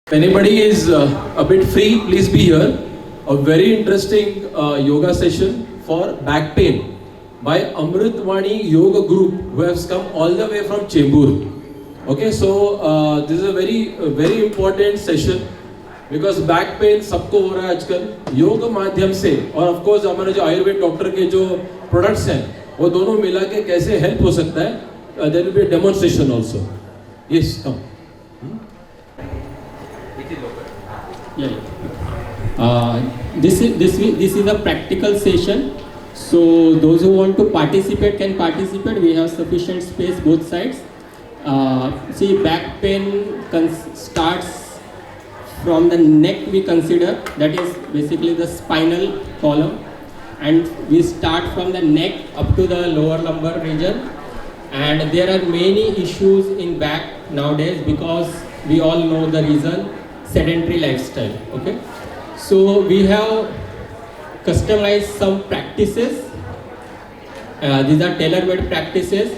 If anybody is a bit free, please be here. A very interesting yoga session for back pain by Amritvani Yoga Group, who has come all the way from Chembur. Okay, so this is a very important session because back pain सबको हो रहा है आजकल योग माध्यम से, और of course हमारे जो आयुर्वेद डॉक्टर के जो प्रोडक्ट्स हैं वो दोनों मिला के कैसे हेल्प हो सकता है. There will be a demonstration also. Yes, come. This is a practical session. So those who want to participate can participate. We have sufficient space both sides. See, back pain starts from the neck. We consider that is basically the spinal column, and we start from the neck up to the lower lumbar region. And there are many issues in back nowadays because we all know the reason: sedentary lifestyle. Okay, so we have customized some practices. These are tailor-made practices.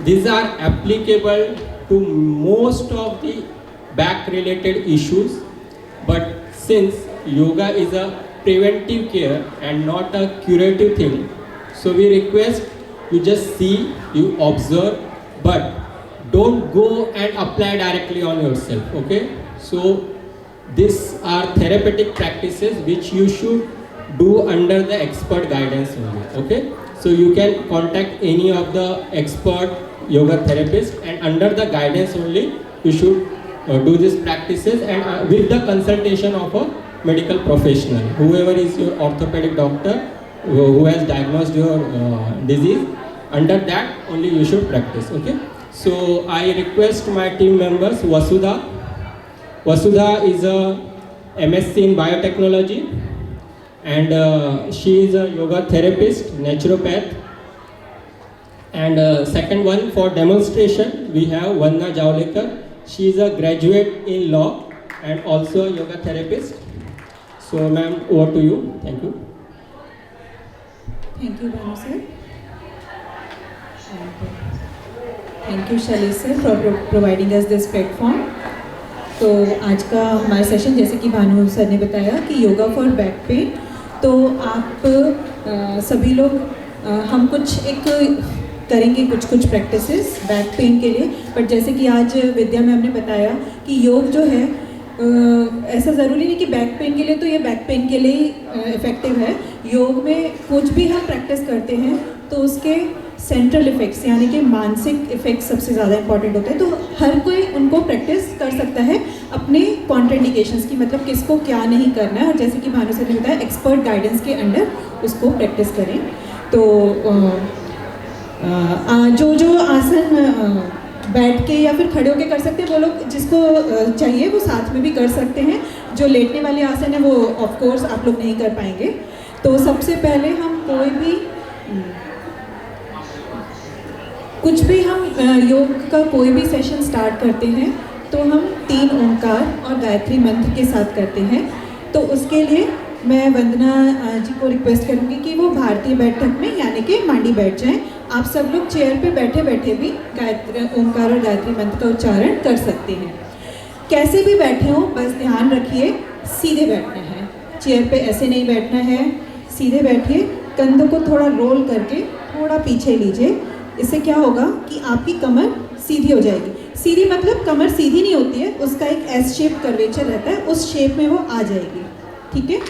These are applicable to most of the back-related issues. But since yoga is a preventive care and not a curative thing, so we request you just see, you observe, but don't go and apply directly on yourself. Okay? So these are therapeutic practices which you should do under the expert guidance only. Okay? So you can contact any of the expert yoga therapists, and under the guidance only you should do these practices, and with the consultation of a medical professional, whoever is your orthopedic doctor who has diagnosed your disease. Under that only you should practice. Okay? So I request my team members. Vasudha is a MSc in biotechnology, and she is a yoga therapist, naturopath. And second one, for demonstration we have Vandana Javlekar. She is a graduate in law and also a yoga therapist. So ma'am, over to you. Thank you. Thank you, Banu sir. Thank you, Shali sir, for providing us this platform. तो आज का हमारा session, जैसे कि Bhanu sir ने बताया कि yoga for back pain, तो आप सभी लोग हम कुछ एक करेंगे कुछ प्रैक्टिसेस बैक पेन के लिए. बट जैसे कि आज विद्या मैम ने बताया कि योग जो है ऐसा ज़रूरी नहीं कि बैक पेन के लिए, तो ये बैक पेन के लिए ही इफ़ेक्टिव है. योग में कुछ भी हम प्रैक्टिस करते हैं तो उसके सेंट्रल इफ़ेक्ट्स यानी कि मानसिक इफ़ेक्ट्स सबसे ज़्यादा इंपॉर्टेंट होते हैं. तो हर कोई उनको प्रैक्टिस कर सकता है अपने कॉन्ट्राइंडिकेशंस की, मतलब किसको क्या नहीं करना है, और जैसे कि भानु सर ने बताया एक्सपर्ट गाइडेंस के अंडर उसको प्रैक्टिस करें. तो जो आसन बैठ के या फिर खड़े होके कर सकते हैं वो लोग, जिसको चाहिए वो साथ में भी कर सकते हैं. जो लेटने वाले आसन है वो ऑफ कोर्स आप लोग नहीं कर पाएंगे. तो सबसे पहले हम कुछ भी हम योग का कोई भी सेशन स्टार्ट करते हैं तो हम 3 ओंकार और गायत्री मंत्र के साथ करते हैं. तो उसके लिए मैं वंदना जी को रिक्वेस्ट करूँगी कि वो भारतीय बैठक में यानी कि मांडी बैठ जाएं. आप सब लोग चेयर पे बैठे बैठे भी गायत्री ओंकार और गायत्री मंत्र का उच्चारण कर सकते हैं. कैसे भी बैठे हो बस ध्यान रखिए सीधे बैठना है. चेयर पे ऐसे नहीं बैठना है, सीधे बैठिए. कंधों को थोड़ा रोल करके थोड़ा पीछे लीजिए. इससे क्या होगा कि आपकी कमर सीधी हो जाएगी. सीधी मतलब कमर सीधी नहीं होती है, उसका एक एस शेप कर्वेचर रहता है, उस शेप में वो आ जाएगी. ठीक है,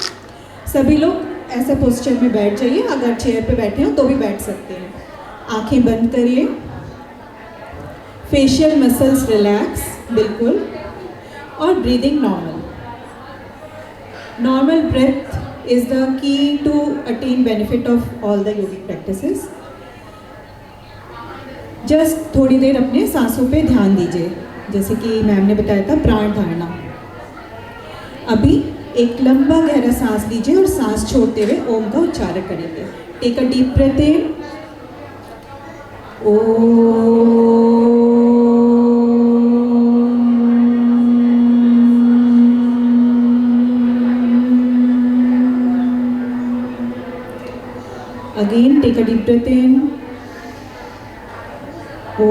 सभी लोग ऐसे पोस्चर में बैठ जाइए. अगर चेयर पे बैठे हो तो भी बैठ सकते हैं. आंखें बंद करिए. फेशियल मसल्स रिलैक्स बिल्कुल, और breathing normal breath is the key to attain benefit of all the yogic practices. Just थोड़ी देर अपने सांसों पे ध्यान दीजिए, जैसे कि मैम ने बताया था प्राण धारणा. अभी एक लंबा गहरा सांस लीजिए और सांस छोड़ते हुए ओम का उच्चारण करेंगे. Take a deep breath in. Again, take a deep breath in. ओ.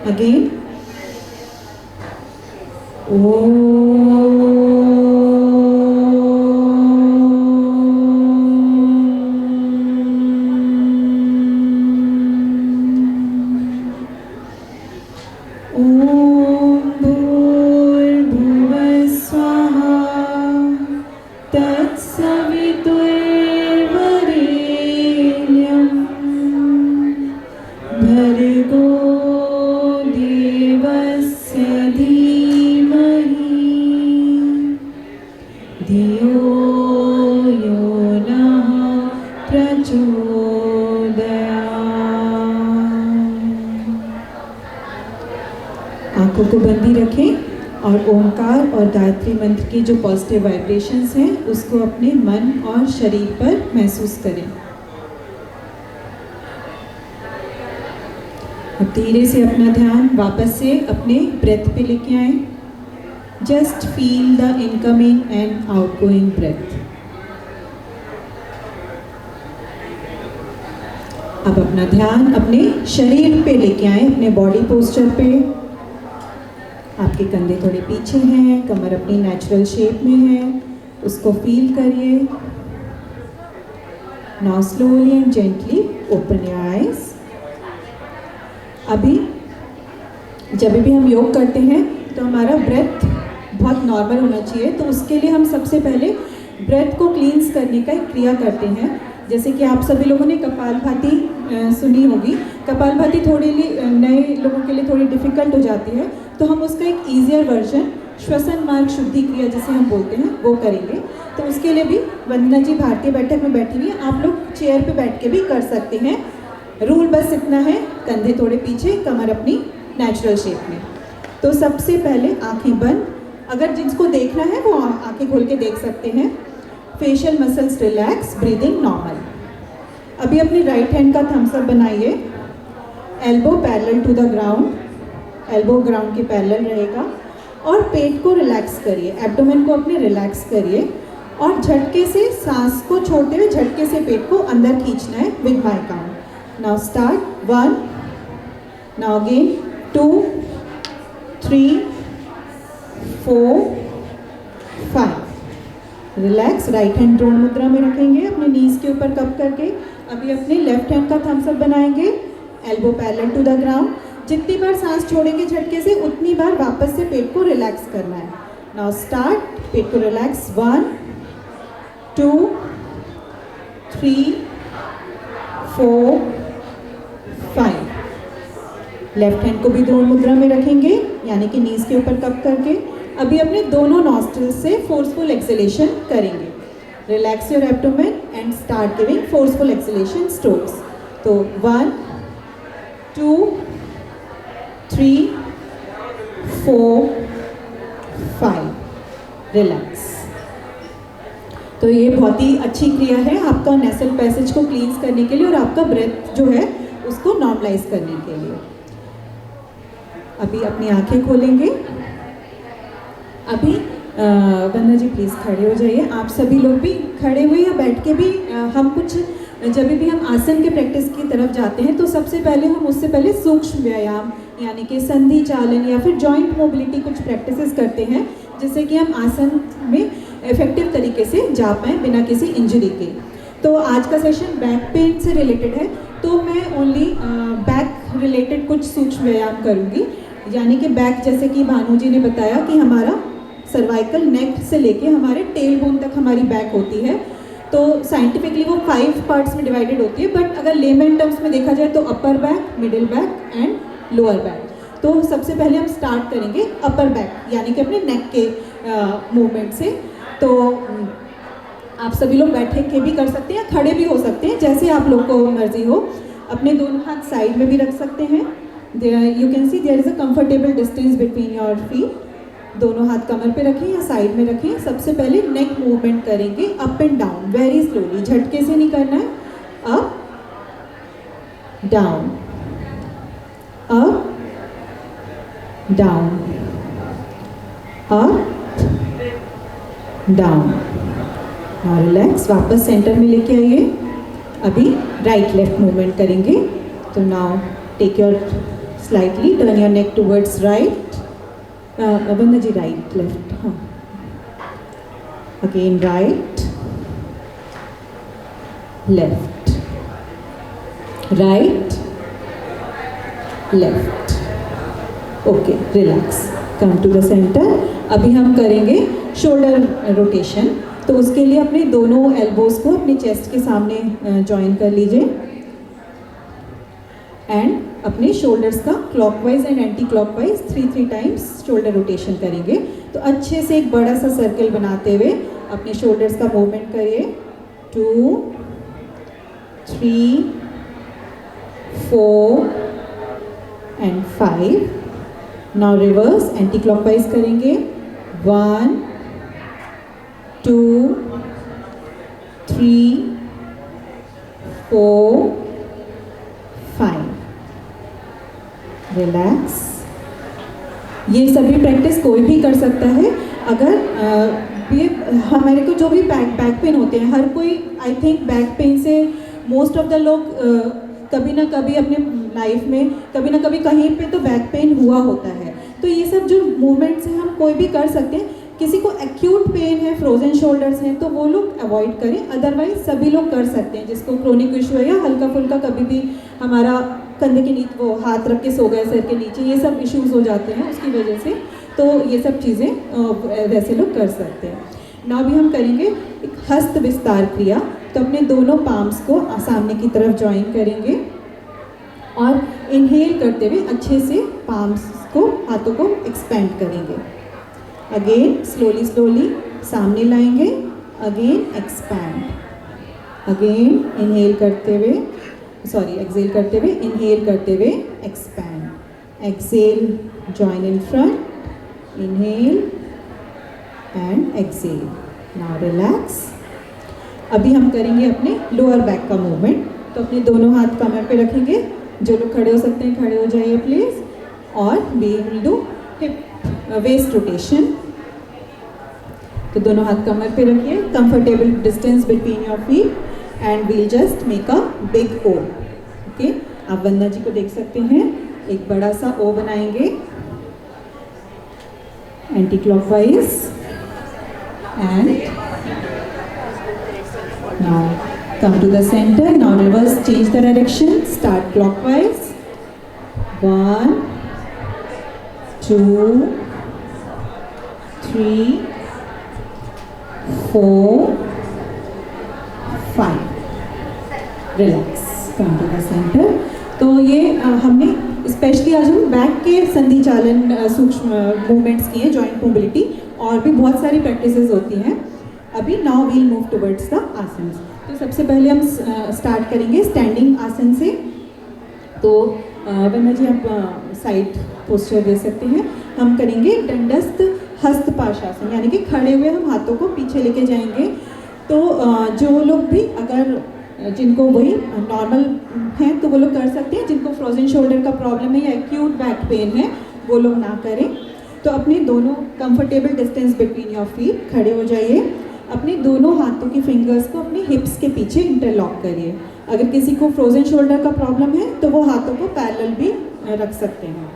अगेन आंखों को बंदी रखें और ओंकार और गायत्री मंत्र की जो पॉजिटिव वाइब्रेशंस हैं उसको अपने मन और शरीर पर महसूस करें। अब धीरे से अपना ध्यान वापस से अपने ब्रेथ पे लेके आए। Just feel the incoming and outgoing breath. अब अपना ध्यान अपने शरीर पे लेके आए, अपने बॉडी पोस्चर पे। आपके कंधे थोड़े पीछे हैं, कमर अपनी नेचुरल शेप में है, उसको फील करिए। Now slowly and gently open your eyes. अभी जब भी हम योग करते हैं तो हमारा ब्रेथ बहुत नॉर्मल होना चाहिए, तो उसके लिए हम सबसे पहले ब्रेथ को क्लींस करने का एक क्रिया करते हैं। जैसे कि आप सभी लोगों ने कपालभाति सुनी होगी। कपालभाति थोड़ी नए लोगों के लिए थोड़ी डिफ़िकल्ट हो जाती है, तो हम उसका एक ईजियर वर्जन श्वसन मार्ग शुद्धि क्रिया जिसे हम बोलते हैं वो करेंगे। तो उसके लिए भी वंदना जी भारतीय बैठक में बैठी हुई है, आप लोग चेयर पे बैठ के भी कर सकते हैं। रूल बस इतना है, कंधे थोड़े पीछे, कमर अपनी नेचुरल शेप में। तो सबसे पहले आंखें बंद, अगर जिसको देखना है वो आंखें खोल के देख सकते हैं। Facial muscles relax, breathing normal. अभी अपनी राइट हैंड का थम्स अप बनाइए, elbow parallel to the ground, elbow ground के पैरेलल रहेगा। और पेट को रिलैक्स करिए, एब्डोमेन को अपने रिलैक्स करिए और झटके से सांस को छोड़ते हुए झटके से पेट को अंदर खींचना है with my count. Now start 1, now again 2, 3, 4, 5। Relax, right hand drone मुद्रा में रखेंगे, अपने नीज के ऊपर कप करके। अभी अपने लेफ्ट हैंड का थम्स अप बनाएंगे, elbow parallel to the ground. जितनी बार सांस छोड़ेंगे झटके से उतनी बार वापस से पेट को रिलैक्स करना है। नाउ स्टार्ट, पेट को रिलैक्स 1, 2, 3, 4, 5। लेफ्ट हैंड को भी ड्रोन मुद्रा में रखेंगे, यानी कि नीज के ऊपर कप करके। अभी अपने दोनों नॉस्ट्रिल से फोर्सफुल एक्सेलेशन करेंगे। Relax your abdomen and start giving forceful acceleration strokes. तो 1, 2, 3, 4, 5। रिलैक्स। तो ये बहुत ही अच्छी क्रिया है आपका नेसल पैसेज को क्लींस करने के लिए और आपका ब्रेथ जो है उसको नॉर्मलाइज करने के लिए। अभी अपनी आंखें खोलेंगे। अभी वंदना जी प्लीज़ खड़े हो जाइए। आप सभी लोग भी खड़े हुए या बैठ के भी हम कुछ जब भी हम आसन के प्रैक्टिस की तरफ जाते हैं तो सबसे पहले हम उससे पहले सूक्ष्म व्यायाम यानी कि संधि चालन या फिर जॉइंट मोबिलिटी कुछ प्रैक्टिसेस करते हैं, जिससे कि हम आसन में इफेक्टिव तरीके से जा पाएँ बिना किसी इंजरी के। तो आज का सेशन बैक पेन से रिलेटेड है, तो मैं ओनली बैक रिलेटेड कुछ सूक्ष्म व्यायाम करूँगी। यानी कि बैक, जैसे कि भानु जी ने बताया कि हमारा सर्वाइकल नेक से लेके हमारे टेल बोन तक हमारी बैक होती है। तो साइंटिफिकली वो 5 पार्ट्स में डिवाइडेड होती है, बट अगर लेमन टर्म्स में देखा जाए तो upper back, middle back and lower back. तो सबसे पहले हम स्टार्ट करेंगे अपर बैक, यानी कि अपने नेक के मूवमेंट से। तो आप सभी लोग बैठे के भी कर सकते हैं, खड़े भी हो सकते हैं, जैसे आप लोग को मर्जी हो। अपने दोनों हाथ साइड में भी रख सकते हैं। You can see there is a comfortable distance between your feet. दोनों हाथ कमर पे रखें या साइड में रखें। सबसे पहले नेक मूवमेंट करेंगे up and down, very slowly, झटके से नहीं करना है। Up down, up down, up down. और रिलैक्स, वापस सेंटर में लेके आइए। अभी राइट लेफ्ट मूवमेंट करेंगे। तो now take your slightly, turn your neck towards right. Vandana ji, right, left. Again right, left, right, left. Okay, relax. Come to the center. अभी हम करेंगे शोल्डर रोटेशन. तो उसके लिए अपने दोनों एल्बोज को अपने चेस्ट के सामने ज्वाइन कर लीजिए एंड अपने शोल्डर्स का clockwise and anti clockwise 3 times shoulder rotation करेंगे. तो अच्छे से एक बड़ा सा सर्कल बनाते हुए अपने शोल्डर्स का मूवमेंट करिए. 2, 3, 4 and 5. Now reverse anti clockwise करेंगे. 1, 2, 3, 4, 5. रिलैक्स. ये सभी प्रैक्टिस कोई भी कर सकता है. अगर ये हमारे को जो भी बैक पेन होते हैं, हर कोई आई थिंक बैक पेन से मोस्ट ऑफ द लोग कभी ना कभी अपने लाइफ में कभी ना कभी कहीं पे तो बैक पेन हुआ होता है. तो ये सब जो मूवमेंट्स हैं हम कोई भी कर सकते हैं. किसी को एक्यूट पेन है, फ्रोजन शोल्डर्स हैं, तो वो लोग अवॉइड करें. अदरवाइज सभी लोग कर सकते हैं. जिसको क्रोनिक इशू है या हल्का फुल्का कभी भी हमारा कंधे के नीचे वो हाथ रख के सो गए सर के नीचे, ये सब इश्यूज हो जाते हैं उसकी वजह से. तो ये सब चीज़ें वैसे लोग कर सकते हैं. ना भी हम करेंगे एक हस्त विस्तार क्रिया. तो अपने दोनों पाम्स को सामने की तरफ ज्वाइन करेंगे और इनहेल करते हुए अच्छे से पाम्स को, हाथों को एक्सपेंड करेंगे. अगेन स्लोली सामने लाएंगे. Again expand. अगेन इनहेल करते हुए, एक्सेल करते हुए, इनहेल करते हुए expand. Exhale, join in front, inhale and exhale. Now relax. अभी हम करेंगे अपने लोअर बैक का मूवमेंट. तो अपने दोनों हाथ कमर पे रखेंगे. जो लोग खड़े हो सकते हैं खड़े हो जाइए प्लीज़. और we will do hip waist rotation. तो दोनों हाथ कमर पे रखिए. Comfortable distance between your feet and we'll just make a big O. Okay, आप वंदना जी को देख सकते हैं. एक बड़ा सा ओ बनाएंगे anti clockwise and now come to the center. Now reverse, change the direction. Start clockwise. 1, 2, 3, 4, 5. Relax. Come to the center. तो ये हमने स्पेशली आज हम बैक के संधि चालन सूक्ष्म मूवमेंट्स किए, जॉइंट मोबिलिटी. और भी बहुत सारी प्रैक्टिसेस होती हैं. अभी now we'll move towards the asana. तो सबसे पहले हम स्टार्ट करेंगे स्टैंडिंग आसन से. तो वंदना जी आप साइड पोस्चर दे सकते हैं. हम करेंगे दंडस्थ हस्त पाशासन, यानी कि खड़े हुए हम हाथों को पीछे लेके जाएंगे. तो जो लोग भी अगर जिनको वही नॉर्मल हैं तो वो लोग कर सकते हैं. जिनको फ्रोजन शोल्डर का प्रॉब्लम है या एक्यूट बैक पेन है वो लोग ना करें. तो अपने दोनों comfortable distance between your feet खड़े हो जाइए. अपने दोनों हाथों की फिंगर्स को अपने हिप्स के पीछे इंटरलॉक करिए. अगर किसी को फ्रोजन शोल्डर का प्रॉब्लम है तो वो हाथों को पैरेलल भी रख सकते हैं.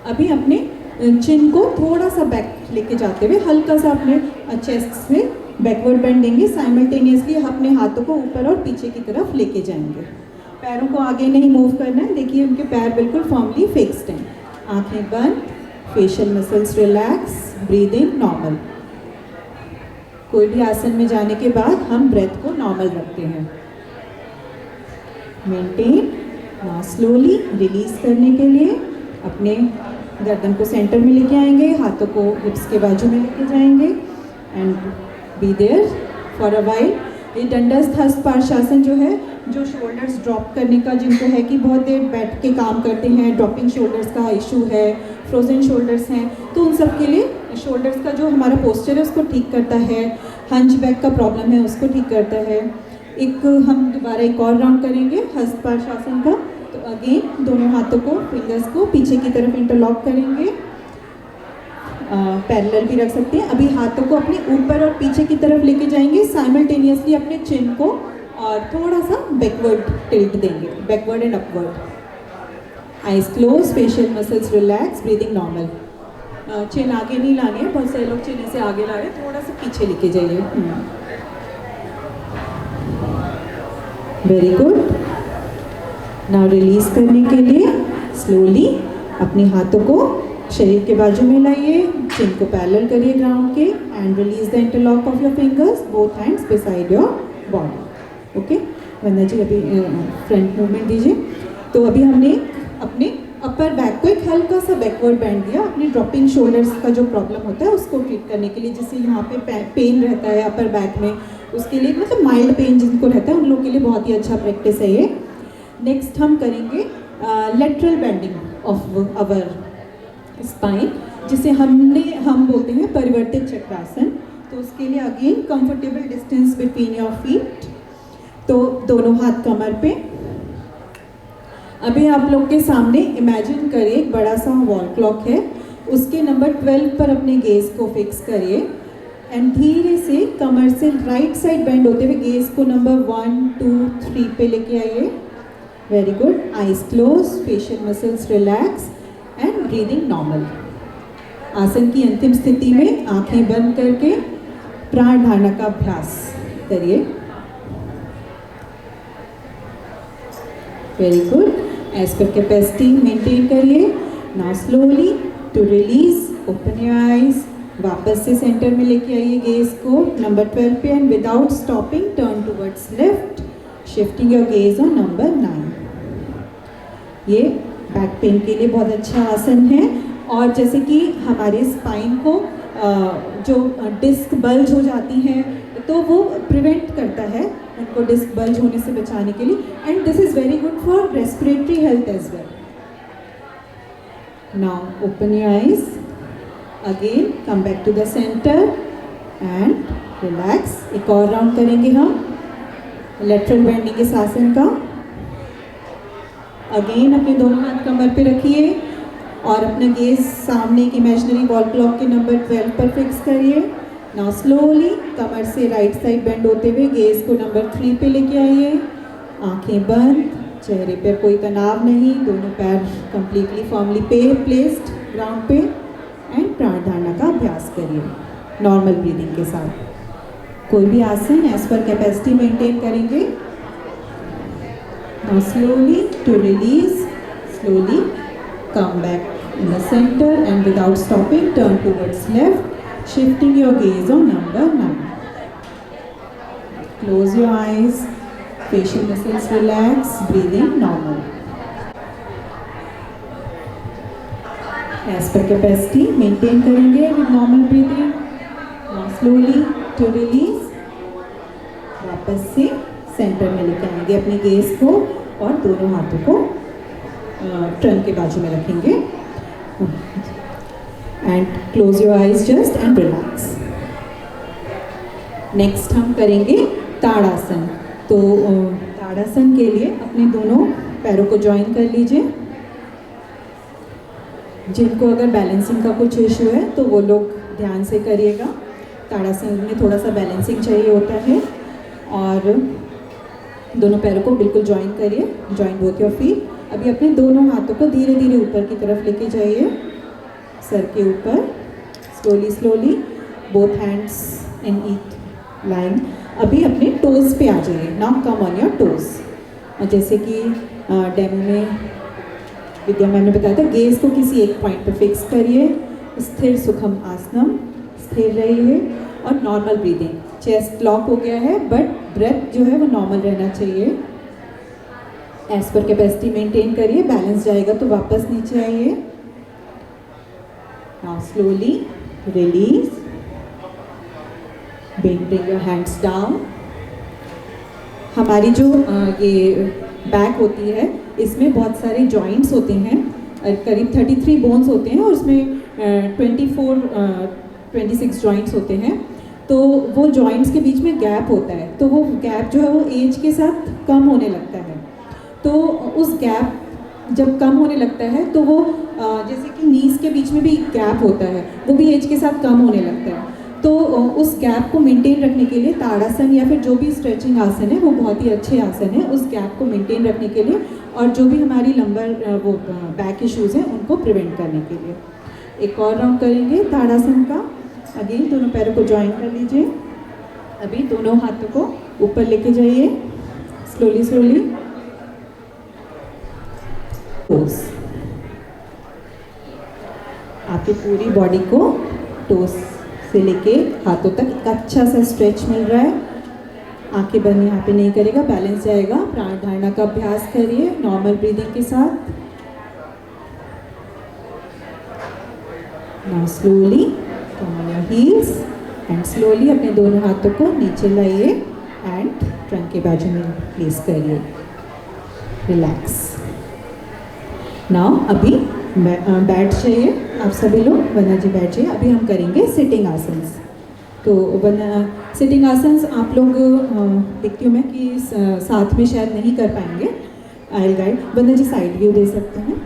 अभी अपने चिन को थोड़ा सा बैक लेके जाते हुए हल्का सा अपने चेस्ट से बैकवर्ड बेंड देंगे. साइमल्टेनियसली अपने हाथों को ऊपर और पीछे की तरफ लेके जाएंगे. पैरों को आगे नहीं मूव करना है. देखिए उनके पैर बिल्कुल फर्मली फिक्स्ड हैं. आंखें बंद, facial muscles relax, breathing normal. कोई भी आसन में जाने के बाद हम ब्रेथ को नॉर्मल रखते हैं. मेंटेन. नाउ स्लोली रिलीज करने के लिए अपने गर्दन को सेंटर में लेके आएंगे, हाथों को हिप्स के बाजू में लेके जाएंगे and be there for a while. ये दंडस्थ हस्त पाशासन जो है, जो शोल्डर्स ड्रॉप करने का जिनको है कि बहुत देर बैठ के काम करते हैं, ड्रॉपिंग शोल्डर्स का इशू है, फ्रोजन शोल्डर्स हैं, तो उन सब के लिए शोल्डर्स का जो हमारा पोस्चर है उसको ठीक करता है. हंच बैक का प्रॉब्लम है उसको ठीक करता है. एक हम दोबारा एक और राउंड करेंगे हस्त पाशासन का. तो अगेन दोनों हाथों को, फिंगर्स को पीछे की तरफ इंटरलॉक करेंगे. पैरेलल भी रख सकते हैं. अभी हाथों को अपने ऊपर और पीछे की तरफ लेके जाएंगे. साइमल्टेनियसली अपने चिन को और थोड़ा सा बैकवर्ड टिल्ट देंगे, backward and upward. Eyes close, facial muscles relax, breathing normal. Chin आगे नहीं लानी है, बहुत सारे लोग चिन से आगे ला रहे हैं, थोड़ा सा पीछे लेके जाइए। Very good. नाउ रिलीज करने के लिए स्लोली अपने हाथों को शरीर के बाजू में लाइए, चिन को पैरेलल करिए ग्राउंड के, and release the interlock of your fingers, both hands beside your body. Okay, Vandana ji अभी फ्रंट मूवमेंट दीजिए। तो अभी हमने अपने अपर बैक को एक हल्का सा बैकवर्ड बैंड दिया, अपने ड्रॉपिंग शोल्डर्स का जो प्रॉब्लम होता है उसको ट्रीट करने के लिए, जिससे यहाँ पे पेन रहता है अपर बैक में, उसके लिए मतलब माइल्ड पेन जिनको रहता है उन लोगों के लिए बहुत ही अच्छा प्रैक्टिस है ये। नेक्स्ट हम करेंगे lateral bending of our spine, जिसे हम बोलते हैं परिवर्तित चक्रासन। तो उसके लिए again comfortable distance between your feet, तो दोनों हाथ कमर पे। अभी आप लोग के सामने इमेजिन करिए एक बड़ा सा वॉल क्लॉक है, उसके नंबर 12 पर अपने गेज को फिक्स करिए, एंड धीरे से कमर से राइट साइड बेंड होते हुए गेज को नंबर 1, 2, 3 पे लेके आइए। Very good. Eyes close, facial muscles relax and breathing normal. आसन की अंतिम स्थिति में आंखें बंद करके प्राण धारणा का अभ्यास करिए। Very good. As per capacity maintain करिए। Now slowly to release, open your eyes, वापस से सेंटर में लेके आइए गेज को नंबर 12 पे, and without stopping turn towards left, shifting your gauge on number 9। ये बैक पेन के लिए बहुत अच्छा आसन है, और जैसे कि हमारे स्पाइन को जो डिस्क बल्ज हो जाती हैं तो वो प्रिवेंट करता है उनको डिस्क बल्ज होने से बचाने के लिए, and this is very good for respiratory health as well. Now open your eyes, again come back to the centre and relax. एक और राउंड करेंगे हम लेटरल बेंडिंग इस आसन का। अगेन अपने दोनों हाथ कमर पे रखिए और अपना गेज सामने एक इमेजिनरी वॉल क्लॉक के नंबर 12 पर फिक्स करिए। नाउ स्लोली कमर से राइट साइड बेंड होते हुए गेज को नंबर 3 पे लेके आइए। आंखें बंद, चेहरे पर कोई तनाव नहीं, दोनों पैर कंप्लीटली फर्मली प्लेस्ड ग्राउंड पे, एंड प्राण धारणा का अभ्यास करिए नॉर्मल ब्रीदिंग के साथ। कोई भी asana as per capacity maintain करेंगे। Now slowly to release, slowly come back in the center, and without stopping turn towards left, shifting your gaze on number 9. Close your eyes, facial muscles relax, breathing normal. As per capacity maintain करेंगे with normal breathing. Now slowly to release, वापस से centre में लेके आएंगे अपनी gauge को और दोनों हाथों को ट्रंक के बाजू में रखेंगे, and close your eyes just and relax. Next हम करेंगे ताड़ासन। तो ताड़ासन के लिए अपने दोनों पैरों को ज्वाइन कर लीजिए। जिनको अगर बैलेंसिंग का कुछ इशू है तो वो लोग ध्यान से करिएगा। ताड़ासन में थोड़ा सा बैलेंसिंग चाहिए होता है, और दोनों पैरों को बिल्कुल ज्वाइन करिए, ज्वाइन बोथ योर फीट। अभी अपने दोनों हाथों को धीरे धीरे ऊपर की तरफ लेके जाइए, सर के ऊपर। Slowly slowly both hands in each line. अभी अपने टोज पे आ जाइए। Now come on your toes. जैसे कि डेमो में विद्या मैम ने बताया था, गेज को किसी एक पॉइंट पे फिक्स करिए। स्थिर सुखम आसनम, स्थिर रहिए, और नॉर्मल ब्रीदिंग। चेस्ट लॉक हो गया है, बट ब्रेथ जो है वो नॉर्मल रहना चाहिए। एज पर कैपेसिटी मेंटेन करिए। बैलेंस जाएगा तो वापस नीचे आइए। Now slowly release, bring your hands down. हमारी जो ये बैक होती है, इसमें बहुत सारे जॉइंट्स होते हैं, करीब 33 बोन्स होते हैं, और उसमें 26 जॉइंट्स होते हैं। तो वो जॉइंट्स के बीच में गैप होता है, तो वो गैप जो है वो एज के साथ कम होने लगता है। तो उस गैप जब कम होने लगता है तो वो जैसे कि नीज के बीच में भी गैप होता है, वो भी एज के साथ कम होने लगता है। तो उस गैप को मेंटेन रखने के लिए ताड़ासन या फिर जो भी स्ट्रेचिंग आसन है वो बहुत ही अच्छे आसन है उस गैप को मेंटेन रखने के लिए और जो भी हमारी लंबर वो बैक इश्यूज़ हैं उनको प्रिवेंट करने के लिए। एक और राउंड करेंगे ताड़ासन का। अगेन दोनों पैरों को ज्वाइन कर लीजिए। अभी दोनों हाथों को ऊपर लेके जाइए स्लोली स्लोली। टोस, आपकी पूरी बॉडी को टोस से लेके हाथों तक एक अच्छा सा स्ट्रेच मिल रहा है। आंखें बंद यहाँ पे नहीं करेगा, बैलेंस जाएगा। प्राण धारणा का अभ्यास करिए नॉर्मल ब्रीदिंग के साथ। Now slowly come on your heels and slowly अपने दोनों हाथों को नीचे लाइए एंड ट्रंक के बाजू में प्लेस करिए। रिलैक्स। नाउ अभी बैठ जाइए आप सभी लोग, वंदना जी बैठ जाइए। अभी हम करेंगे सिटिंग आसन्स। तो सिटिंग आसन्स आप लोग देखती हूँ मैं कि साथ में शायद नहीं कर पाएंगे। I guide. Vandana ji side view दे सकते हैं।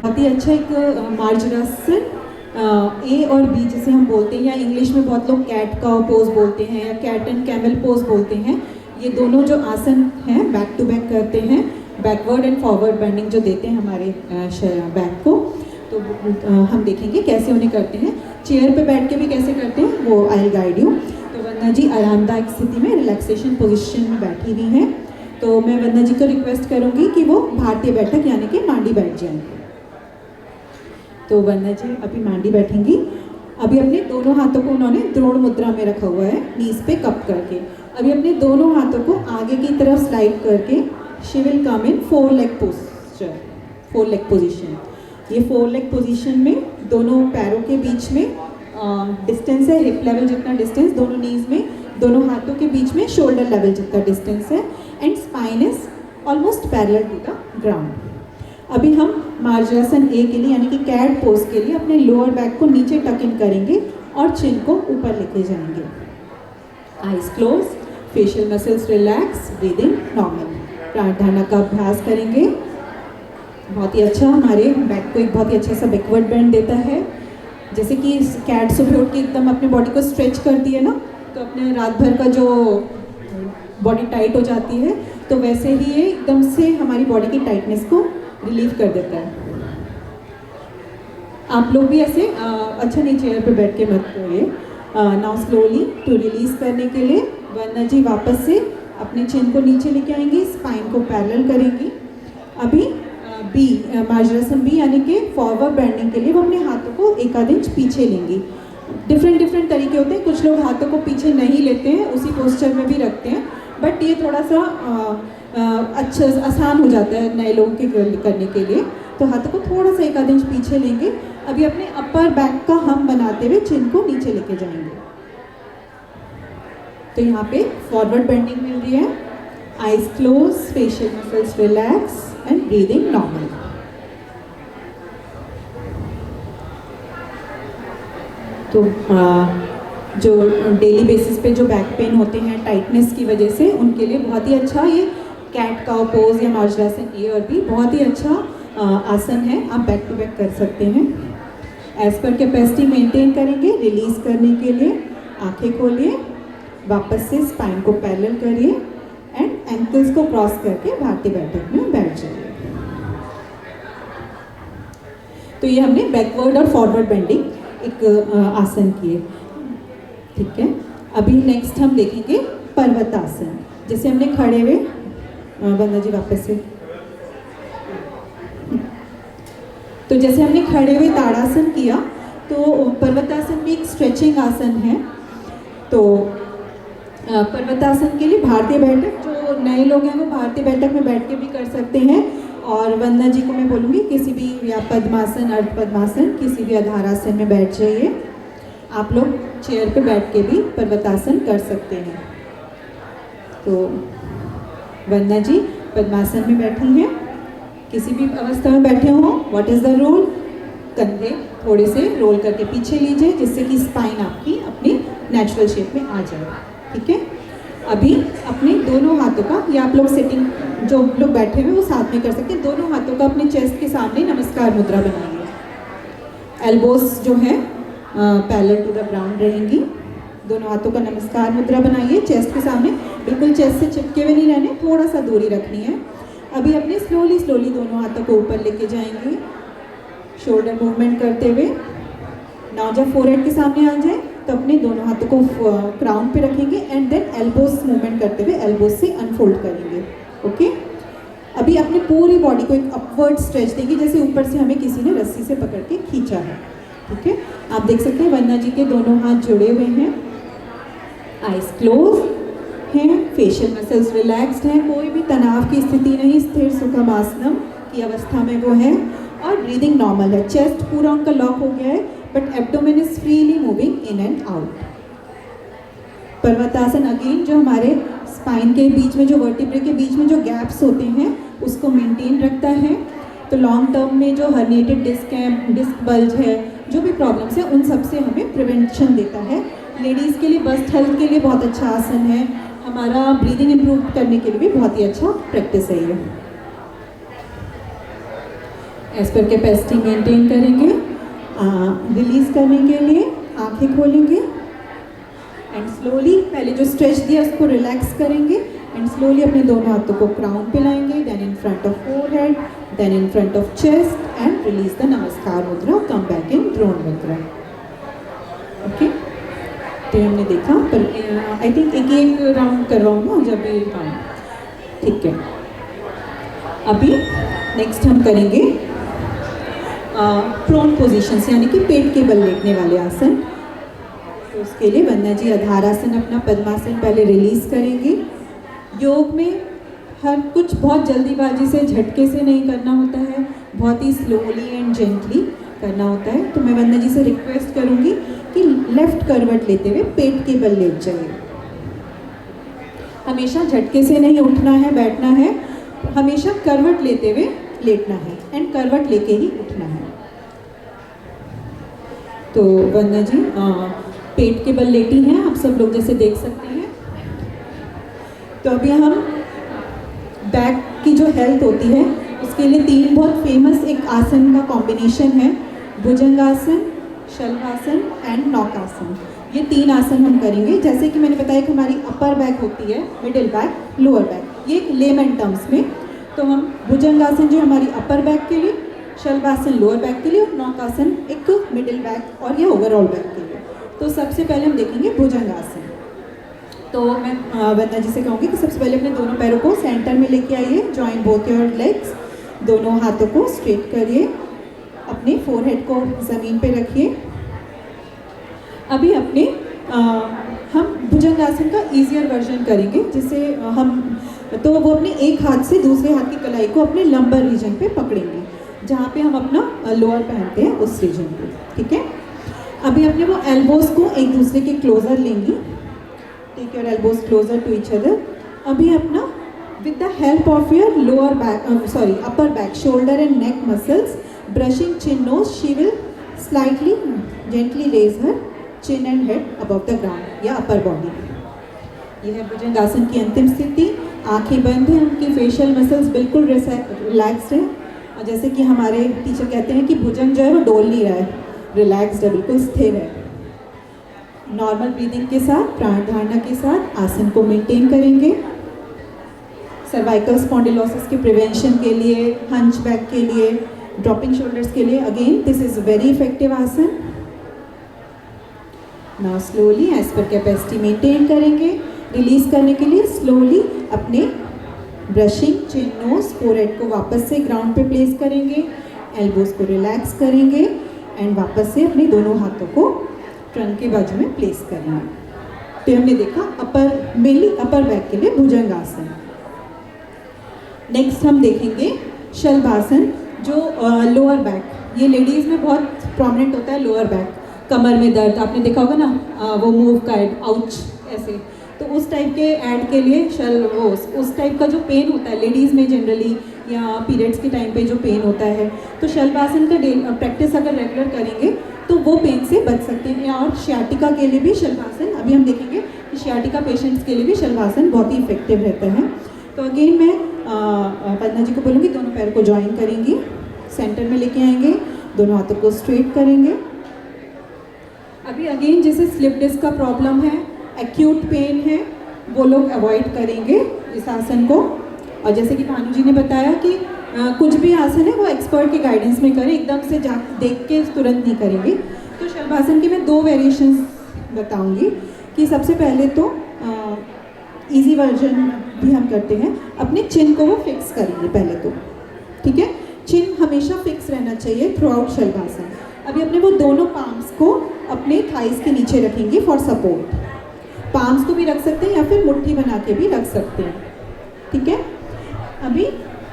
बहुत ही अच्छा एक मार्जरासन ए और बी जिसे हम बोलते हैं, या इंग्लिश में बहुत लोग कैट का पोज बोलते हैं या कैट एंड कैमल पोज बोलते हैं। ये दोनों जो आसन हैं बैक टू बैक करते हैं, बैकवर्ड एंड फॉरवर्ड बेंडिंग जो देते हैं हमारे बैक को। तो हम देखेंगे कैसे उन्हें करते हैं। चेयर पे बैठ के भी कैसे करते हैं वो आई गाइड यू। तो वंदना जी आरामदायक स्थिति में रिलैक्सेशन पोजीशन में बैठी हुई हैं। तो मैं वंदना जी को रिक्वेस्ट करूंगी कि वो भारतीय बैठक यानी कि मांडी बैठ जाएं। तो वंदना जी अभी मांडी बैठेंगी। अभी अपने दोनों हाथों को उन्होंने द्रोण मुद्रा में रखा हुआ है, नीज पे कप करके। अभी अपने दोनों हाथों को आगे की तरफ स्लाइड करके she will come in 4 leg posture, 4 leg position. ये 4 लेग पोजीशन में दोनों पैरों के बीच में डिस्टेंस है, हिप लेवल जितना डिस्टेंस दोनों नीज में, दोनों हाथों के बीच में शोल्डर लेवल जितना डिस्टेंस है and spine is almost parallel to the ground. अभी हम मार्जरासन ए के लिए यानी कि कैट पोज के लिए अपने लोअर बैक को नीचे टक इन करेंगे और चिन को ऊपर लेके जाएंगे। Eyes close, facial muscles relax, breathing normal. प्राण धारणा का अभ्यास करेंगे। बहुत ही अच्छा हमारे बैक को एक बहुत ही अच्छा सा बैकवर्ड बेंड देता है। जैसे कि कैट सुबह उठ के एकदम अपने बॉडी को स्ट्रेच करती है ना, तो अपने रात भर का जो बॉडी टाइट हो जाती है, तो वैसे ही ये एकदम से हमारी बॉडी की टाइटनेस को रिलीव कर देता है। आप लोग भी ऐसे अच्छा नहीं चेयर पे बैठ के मत करिए। नाउ स्लोली टू रिलीज करने के लिए वंदना जी वापस से अपने चिन को नीचे लेके आएंगी, स्पाइन को पैरेलल करेंगी। अभी बी मार्जरासन बी यानी कि फॉरवर्ड बेंडिंग के लिए वो अपने हाथों को एक आध इंच पीछे लेंगी। डिफरेंट तरीके होते हैं, कुछ लोग हाथों को पीछे नहीं लेते हैं, उसी पोस्चर में भी रखते हैं, बट ये थोड़ा सा अच्छा आसान हो जाता है नए लोगों के करने के लिए। तो हाथों को थोड़ा सा एक आध इंच पीछे लेंगे। अभी अपने अपर बैक का हम बनाते हुए चिन को नीचे लेके जाएंगे। तो यहाँ पे फॉरवर्ड बेंडिंग मिल रही है। Eyes close, facial muscles relax and breathing normal. तो जो डेली बेसिस पे जो बैक पेन होते हैं टाइटनेस की वजह से, उनके लिए बहुत ही अच्छा ये कैट काउ पोज या मार्जरासन ए और बी बहुत ही अच्छा आसन है। आप बैक टू बैक कर सकते हैं। एज पर कैपेसिटी मेंटेन करेंगे। रिलीज करने के लिए आंखें खोलिए, वापस से स्पाइन को पैरेलल करिए एंड एंकल्स को क्रॉस करके भारतीय बैठक में बैठ जाइए। तो ये हमने बैकवर्ड और फॉरवर्ड बेंडिंग एक आसन किए, ठीक है। अभी नेक्स्ट हम देखेंगे पर्वतासन। जैसे हमने खड़े हुए, वंदना जी वापस से, तो जैसे हमने खड़े हुए ताड़ासन किया, तो पर्वतासन भी एक स्ट्रेचिंग आसन है। तो पर्वतासन के लिए भारतीय बैठक, जो नए लोग हैं वो भारतीय बैठक में बैठ के भी कर सकते हैं। और वंदना जी को मैं बोलूँगी किसी भी, या पद्मासन, अर्ध पद्मासन, किसी भी आधारासन में बैठ जाइए। आप लोग चेयर पे बैठ के भी पर्वतासन कर सकते हैं। तो वंदना जी पद्मासन में बैठी हैं। किसी भी अवस्था में बैठे हों, व्हाट इज़ द रूल? कंधे थोड़े से रोल करके पीछे लीजिए, जिससे कि स्पाइन आपकी अपनी नेचुरल शेप में आ जाए, ठीक है। अभी अपने दोनों हाथों का, या आप लोग सिटिंग जो लोग बैठे हुए वो साथ में कर सकते हैं, दोनों हाथों का अपने चेस्ट के सामने नमस्कार मुद्रा बनाइए। एल्बोस जो है पैरेलल टू द ग्राउंड रहेंगी। दोनों हाथों का नमस्कार मुद्रा बनाइए चेस्ट के सामने, बिल्कुल चेस्ट से चिपके हुए नहीं रहने, थोड़ा सा दूरी रखनी है। अभी अपने स्लोली स्लोली दोनों हाथों को ऊपर लेके जाएंगे, शोल्डर मूवमेंट करते हुए। नाउ जब फोरहेड के सामने आ जाए तो अपने दोनों हाथों को क्राउन पे रखेंगे एंड देन एल्बोस मूवमेंट करते हुए एल्बोस से अनफोल्ड करेंगे। ओके, अभी अपनी पूरी बॉडी को एक अपवर्ड स्ट्रेच देंगे, जैसे ऊपर से हमें किसी ने रस्सी से पकड़ के खींचा है। ठीक है, आप देख सकते हैं वंदना जी के दोनों हाथ जुड़े हुए हैं, आइज क्लोज हैं, फेशियल मसल्स रिलैक्स्ड हैं, कोई भी तनाव की स्थिति नहीं, स्थिर सुखम आसनम की अवस्था में वो है और ब्रीदिंग नॉर्मल है। चेस्ट पूरा उनका लॉक हो गया है but abdomen is freely moving in and out. Parvatasana again जो हमारे स्पाइन के बीच में, जो वर्टिब्रे के बीच में जो गैप्स होते हैं उसको मेंटेन रखता है। तो लॉन्ग टर्म में जो हर्निएटेड डिस्क है, डिस्क बल्ज है, जो भी प्रॉब्लम्स है उन सब से हमें प्रिवेंशन देता है। लेडीज़ के लिए बस्ट हेल्थ के लिए बहुत अच्छा आसन है, हमारा ब्रीदिंग इम्प्रूव करने के लिए भी बहुत ही अच्छा प्रैक्टिस है ये। एज पर कैपेसिटी मेंटेन करेंगे, रिलीज करने के लिए आंखें खोलेंगे एंड स्लोली पहले जो स्ट्रेच दिया उसको रिलैक्स करेंगे एंड स्लोली अपने दोनों हाथों को क्राउन पे लाएंगे, then in front of forehead, then in front of chest and release the namaskar mudra, come back in ड्रोन मुद्रा। ओके, तो हमने देखा, पर आई थिंक एक एक राउंड करवाऊँ ना जब भी। हाँ ठीक है, अभी नेक्स्ट हम करेंगे प्रोन पोजीशंस, यानी कि पेट के बल लेटने वाले आसन। तो उसके लिए वंदना जी आधारासन अपना पद्मासन पहले रिलीज करेंगे। योग में हर कुछ बहुत जल्दीबाजी से, झटके से नहीं करना होता है, बहुत ही स्लोली एंड जेंटली करना होता है। तो मैं वंदना जी से रिक्वेस्ट करूंगी कि लेफ्ट करवट लेते हुए पेट के बल लेट जाइए। हमेशा झटके से नहीं उठना है, बैठना है, हमेशा करवट लेते हुए लेटना है एंड करवट लेके ही उठना है। तो वंदना जी पेट के बल लेटी हैं, आप सब लोग जैसे देख सकते हैं। तो अभी हम बैक की जो हेल्थ होती है उसके लिए तीन बहुत फेमस एक आसन का कॉम्बिनेशन है, भुजंगासन, शलभासन एंड नौकासन। ये तीन आसन हम करेंगे। जैसे कि मैंने बताया कि हमारी अपर बैक होती है, मिडिल बैक, लोअर बैक, ये एक लेमन टर्म्स में। तो हम भुजंगासन जो हमारी अपर बैक के लिए, शलभासन लोअर बैक के लिए और नौकासन एक मिडिल बैक और ये ओवरऑल बैक के लिए। तो सबसे पहले हम देखेंगे भुजंगासन। तो मैं वंदना जी से कहूँगी कि सबसे पहले अपने दोनों पैरों को सेंटर में लेके आइए, जॉइन बोथ योर लेग्स, दोनों हाथों को स्ट्रेट करिए, अपने फोरहेड को ज़मीन पे रखिए। अभी अपने हम भुजंगासन का ईजियर वर्जन करेंगे, जिसे हम तो वो अपने एक हाथ से दूसरे हाथ की कलाई को अपने लंबर रीजन पे पकड़ेंगे, जहाँ पे हम अपना लोअर पहनते हैं उस रीजन पे। ठीक है, अभी अपने वो एल्बोज को एक दूसरे के क्लोजर लेंगी, take your elbows closer to each other. अभी अपना with the help of your lower back, upper back, shoulder and neck muscles, brushing chin nose, she will slightly gently raise her chin and head above the ground या upper body. यह है भुजंगासन की अंतिम स्थिति। आंखें बंद हैं, उनकी फेशियल मसल्स बिल्कुल रिलैक्स्ड हैं, और जैसे कि हमारे टीचर कहते हैं कि भुजंग जो है वो डोल नहीं रहा है, रिलैक्स्ड है, बिल्कुल स्थिर है। नॉर्मल ब्रीदिंग के साथ, प्राण धारणा के साथ आसन को मेंटेन करेंगे। सर्वाइकल स्पॉन्डिलोसिस के प्रिवेंशन के लिए, हंच बैक के लिए, ड्रॉपिंग शोल्डर्स के लिए, again this is very effective asana. Now slowly as per capacity maintain करेंगे। रिलीज करने के लिए स्लोली अपने ब्रशिंग चिन नोज फोरहेड को वापस से ग्राउंड पे प्लेस करेंगे, एल्बोज को रिलैक्स करेंगे एंड वापस से अपने दोनों हाथों को ट्रंक के बाजू में प्लेस करेंगे। तो हमने देखा अपर, मेनली अपर बैक के लिए भुजंगासन। नेक्स्ट हम देखेंगे शलभासन, जो लोअर बैक, ये लेडीज़ में बहुत प्रोमिनेंट होता है। लोअर बैक, कमर में दर्द, आपने देखा होगा ना, वो मूव का एड, आउच ऐसे, तो उस टाइप के ऐड के लिए उस टाइप का जो पेन होता है लेडीज़ में जनरली, या पीरियड्स के टाइम पे जो पेन होता है, तो शलभासन का प्रैक्टिस अगर रेगुलर करेंगे तो वो पेन से बच सकते हैं। और शियाटिका के लिए भी शलभासन, अभी हम देखेंगे कि शियाटिका पेशेंट्स के लिए भी शलभासन बहुत ही इफेक्टिव रहता है। तो अगेन मैं वंदना जी को बोलूँगी, दोनों पैर को ज्वाइन करेंगी, सेंटर में लेके आएंगे, दोनों हाथों को स्ट्रेट करेंगे, अभी अगेन जैसे स्लिप डिस्क का प्रॉब्लम है, एक्यूट पेन है, वो लोग अवॉइड करेंगे इस आसन को। और जैसे कि भानु जी ने बताया कि कुछ भी आसन है वो एक्सपर्ट के गाइडेंस में करें, एकदम से जा देख के तुरंत नहीं करेंगे। तो शलभासन की मैं 2 वेरिएशंस बताऊंगी कि सबसे पहले तो इजी वर्जन भी हम करते हैं, अपने चिन को वो फिक्स करेंगे पहले तो, ठीक है। चिन हमेशा फिक्स रहना चाहिए थ्रू आउट शलभासन। अभी अपने वो दोनों पाम्स को अपने थाइस के नीचे रखेंगे फॉर सपोर्ट। पाम्स को भी रख सकते हैं या फिर मुट्ठी बना के भी रख सकते हैं, ठीक है। अभी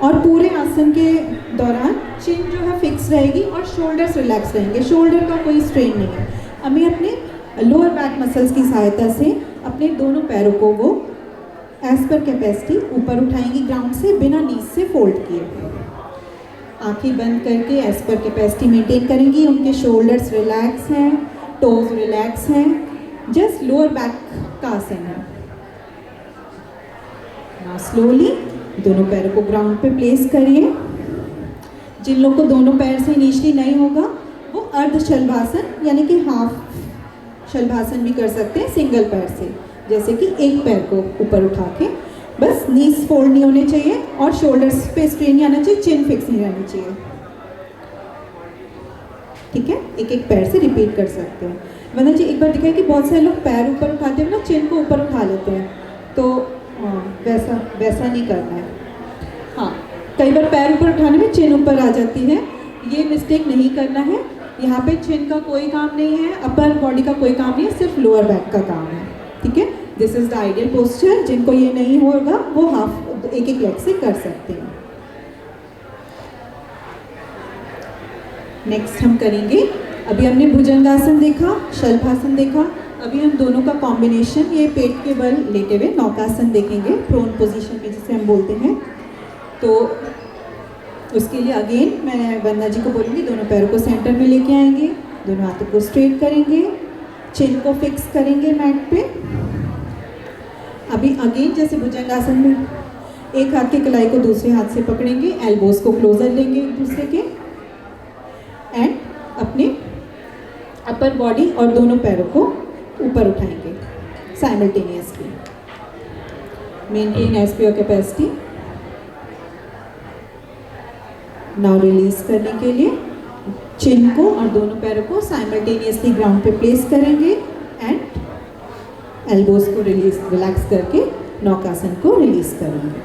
और पूरे आसन के दौरान चिन जो है फिक्स रहेगी और शोल्डर्स रिलैक्स रहेंगे, शोल्डर का कोई स्ट्रेन नहीं है। हमें अपने लोअर बैक मसल्स की सहायता से अपने दोनों पैरों को वो एज पर कैपेसिटी ऊपर उठाएंगी ग्राउंड से, बिना नीज से फोल्ड किए। आंखें बंद करके एज पर कैपेसिटी मेंटेन करेंगी। उनके शोल्डर्स रिलैक्स हैं, टोज रिलैक्स हैं, जस्ट लोअर बैक का आसन है। नाउ स्लोली दोनों पैरों को ग्राउंड पे प्लेस करिए। जिन लोग को दोनों पैर से इनिशियली नहीं होगा वो अर्ध शलभासन यानी कि हाफ शलभासन भी कर सकते हैं सिंगल पैर से, जैसे कि एक पैर को ऊपर उठा के, बस नीज फोल्ड नहीं होने चाहिए और शोल्डर्स पे स्ट्रेन नहीं आना चाहिए, चिन फिक्स नहीं रहनी चाहिए, ठीक है। एक एक पैर से रिपीट कर सकते हैं। वंदना जी एक बार दिखाया कि बहुत सारे लोग पैर ऊपर उठाते हैं ना, चिन को ऊपर उठा लेते हैं, तो वैसा नहीं करना है। हाँ, कई बार पैर ऊपर उठाने में चिन ऊपर आ जाती है, ये मिस्टेक नहीं करना है। यहाँ पे चिन का कोई काम नहीं है, अपर बॉडी का कोई काम नहीं है, सिर्फ लोअर बैक का काम है, ठीक है। This is the ideal posture. जिनको ये नहीं होगा वो हाफ एक एक लेग से कर सकते हैं। नेक्स्ट हम करेंगे, अभी हमने भुजंगासन देखा, शलभासन देखा, अभी हम दोनों का कॉम्बिनेशन, ये पेट के बल लेटे हुए नौकासन देखेंगे, प्रोन पोजीशन में जिसे हम बोलते हैं। तो उसके लिए अगेन मैं वंदना जी को बोलूँगी दोनों पैरों को सेंटर में लेके आएंगे, दोनों हाथों को स्ट्रेट करेंगे, चिन को फिक्स करेंगे मैट पे। अभी अगेन जैसे भुजंगासन में एक हाथ के कलाई को दूसरे हाथ से पकड़ेंगे, एल्बोज को क्लोजर लेंगे एक दूसरे के, एंड अपने अपर बॉडी और दोनों पैरों को ऊपर उठाएंगे simultaneously. Maintain as per your capacity. Now release करने के लिए चिन को और दोनों पैरों को साइमल्टेनियसली ग्राउंड पे प्लेस करेंगे एंड एल्बोज को रिलैक्स करके नौकासन को रिलीज करेंगे।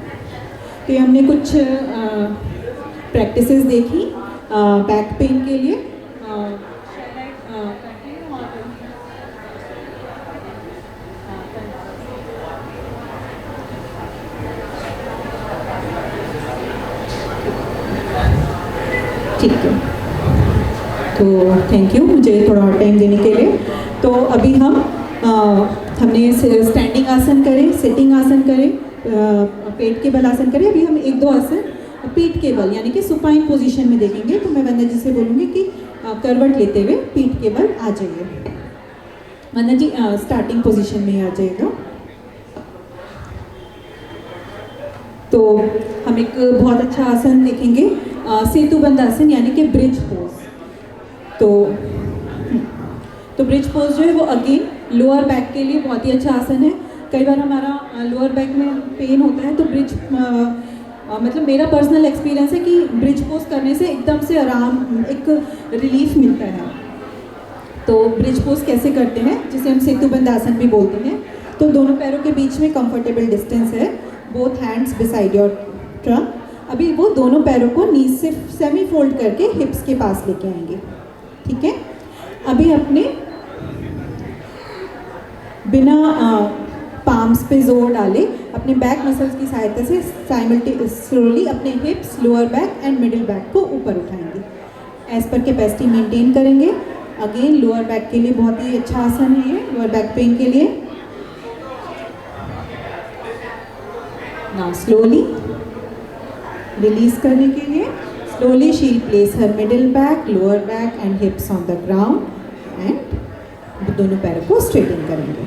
तो ये हमने कुछ प्रैक्टिसेस देखी बैक पेन के लिए। ठीक है, तो थैंक यू मुझे थोड़ा और टाइम देने के लिए। तो अभी हमने स्टैंडिंग आसन करें, सिटिंग आसन करें, पेट के बल आसन करें। अभी हम 1-2 आसन पीठ के बल यानी कि सुपाइन पोजीशन में देखेंगे। तो मैं वंदना जी से बोलूँगी कि करवट लेते हुए पीठ के बल आ जाइए। वंदना जी स्टार्टिंग पोजीशन में ही आ जाइएगा। तो हम एक बहुत अच्छा आसन देखेंगे, सेतुबंद आसन यानी कि ब्रिज पोज। तो ब्रिज पोज जो है वो अगेन लोअर बैक के लिए बहुत ही अच्छा आसन है। कई बार हमारा लोअर बैक में पेन होता है तो ब्रिज मतलब मेरा पर्सनल एक्सपीरियंस है कि ब्रिज पोज करने से एकदम से आराम, एक रिलीफ मिलता है। तो ब्रिज पोज कैसे करते हैं, जिसे हम सेतुबंद आसन भी बोलते हैं। तो दोनों पैरों के बीच में कंफर्टेबल डिस्टेंस है, both hands beside your trunk. अभी वो दोनों पैरों को नीज से सेमी फोल्ड करके हिप्स के पास लेके आएंगे, ठीक है। अभी अपने बिना पाम्स पे जोर डाले अपने बैक मसल्स की सहायता से स्लोली अपने हिप्स, lower back and middle back को ऊपर उठाएंगे। एज पर कैपेसिटी मेंटेन करेंगे। अगेन लोअर बैक के लिए बहुत ही अच्छा आसन है ये, लोअर बैक पेन के लिए। नाउ स्लोली रिलीज करने के लिए slowly she place her middle back, lower back and हिप्स on the ground and दोनों पैरों को स्ट्रेटन करेंगे।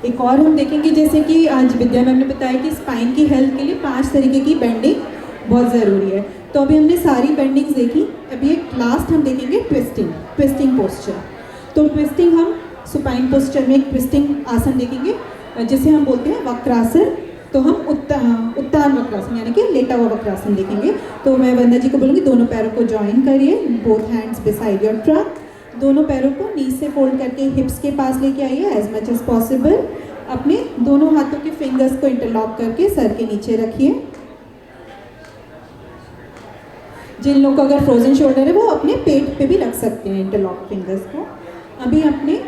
एक और हम देखेंगे, जैसे कि आज विद्या मैम ने बताया कि स्पाइन की हेल्थ के लिए 5 तरीके की बेंडिंग बहुत ज़रूरी है। तो अभी हमने सारी बेंडिंग्स देखी। अभी एक लास्ट हम देखेंगे ट्विस्टिंग पोस्चर। तो ट्विस्टिंग हम सुपाइन पोस्चर में एक ट्विस्टिंग आसन देखेंगे जिसे हम बोलते हैं वक्रासन। तो हम उत्तान वक्रासन यानी कि लेटा हुआ वक्रासन देखेंगे। तो मैं वंदना जी को बोलूँगी दोनों पैरों को ज्वाइन करिए, both hands beside your trunk. दोनों पैरों को नी से फोल्ड करके हिप्स के पास लेके आइए एज मच एज पॉसिबल। अपने दोनों हाथों के फिंगर्स को इंटरलॉक करके सर के नीचे रखिए। जिन लोगों को अगर फ्रोजन शोल्डर है वो अपने पेट पे भी रख सकते हैं इंटरलॉक फिंगर्स को। अभी अपने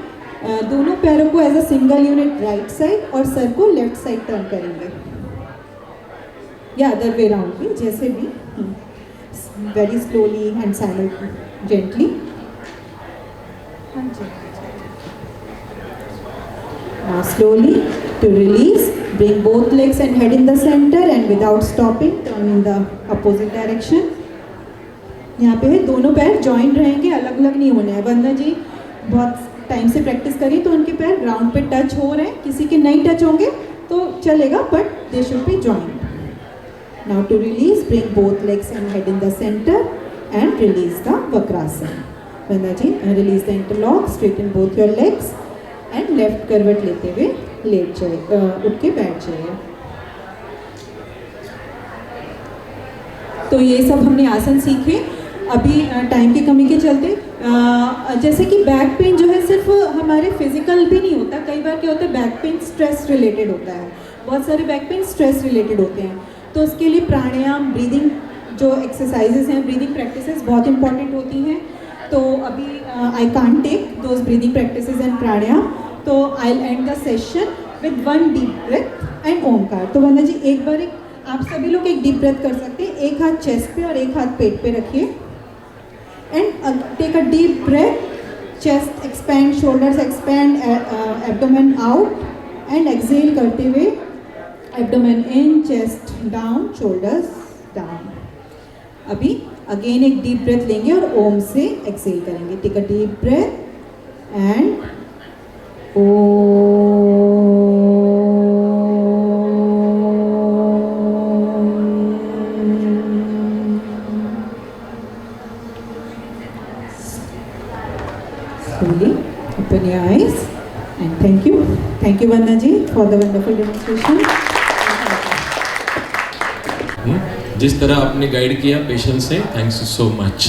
दोनों पैरों को as a single unit right side और सर को लेफ्ट साइड टर्न करेंगे या अदर वे राउंड भी, जैसे भी, very slowly and silent gently. Now slowly to release, bring both legs and head in the center and without stopping turn in the opposite direction. यहाँ पे है दोनों पैर जॉइंट रहेंगे, अलग अलग नहीं होने हैं। वंदना जी बहुत टाइम से प्रैक्टिस करिए तो उनके पैर ग्राउंड पे टच हो रहे हैं, किसी के नहीं टच होंगे तो चलेगा, but they should be joint. Now to release, bring both legs and head in the center and release the Vakrasana. Vandana ji release the interlock, straighten both your legs and left करवट लेते हुए लेट जाइए, उठ के बैठ जाइए। तो ये सब हमने आसन सीखे। अभी टाइम की कमी के चलते जैसे कि बैक पेन जो है सिर्फ हमारे फिजिकल भी नहीं होता, कई बार क्या होता है बैक पेन स्ट्रेस रिलेटेड होता है, बहुत सारे बैक पेन स्ट्रेस रिलेटेड होते हैं। तो उसके लिए प्राणायाम, ब्रीदिंग जो एक्सरसाइजेस हैं, ब्रीदिंग प्रैक्टिसेस बहुत इंपॉर्टेंट होती हैं। तो अभी I can't take those breathing practices and pranayama, तो I will end the session with one deep breath and Omkar. तो वंदना जी एक बार आप सभी लोग एक डीप ब्रेथ कर सकते हैं, एक हाथ चेस्ट पे और एक हाथ पेट पे रखिए and take a deep breath, chest expand, shoulders expand, abdomen out and exhale करते हुए abdomen in, chest down, shoulders down. अभी अगेन एक डीप ब्रेथ लेंगे और ओम से एक्सेल करेंगे। Take a deep breath and slowly open your eyes and thank you Vandana ji for the wonderful demonstration। जिस तरह आपने गाइड किया पेशेंस से, थैंक्स सो मच।